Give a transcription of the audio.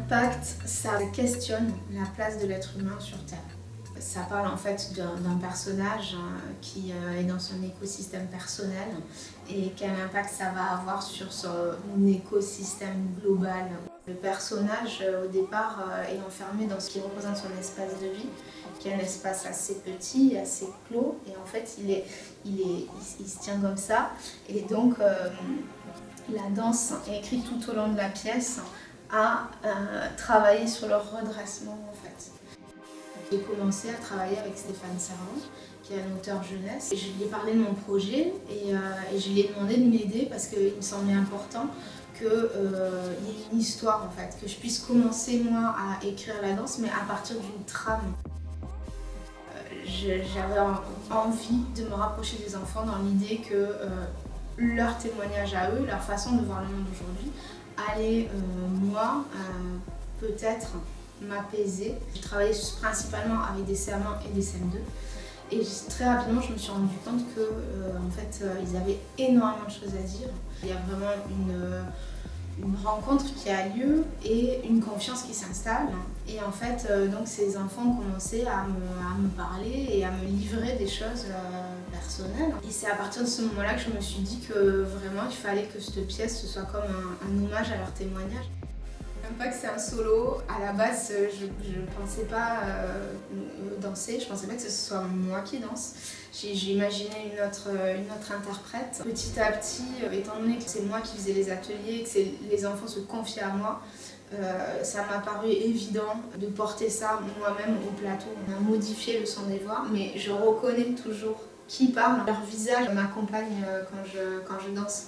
L'impact, ça questionne la place de l'être humain sur Terre. Ça parle en fait d'un personnage qui est dans son écosystème personnel et quel impact ça va avoir sur son écosystème global. Le personnage au départ est enfermé dans ce qui représente son espace de vie, qui est un espace assez petit, assez clos, et en fait il se tient comme ça. Et donc la danse est écrite tout au long de la pièce à travailler sur leur redressement en fait. J'ai commencé à travailler avec Stéphane Servan, qui est un auteur jeunesse. Je lui ai parlé de mon projet et je lui ai demandé de m'aider parce qu'il me semblait important qu'il y ait une histoire en fait, que je puisse commencer moi à écrire la danse mais à partir d'une trame. J'avais envie de me rapprocher des enfants dans l'idée que leur témoignage à eux, leur façon de voir le monde aujourd'hui, allait moi peut-être m'apaiser. J'ai travaillé principalement avec des CM1 et des CM2 et très rapidement je me suis rendu compte que en fait, ils avaient énormément de choses à dire. Il y a vraiment une rencontre qui a lieu et une confiance qui s'installe. Et en fait, donc ces enfants ont commencé à me parler et à me livrer des choses personnelles. Et c'est à partir de ce moment-là que je me suis dit que vraiment il fallait que cette pièce ce soit comme un hommage à leur témoignage. Pas que c'est un solo. À la base, je pensais pas danser, je pensais pas que ce soit moi qui danse. J'ai imaginé une autre interprète. Petit à petit, étant donné que c'est moi qui faisais les ateliers, que les enfants se confiaient à moi, ça m'a paru évident de porter ça moi-même au plateau. On a modifié le son des voix, mais je reconnais toujours qui parle. Leur visage m'accompagne quand je danse.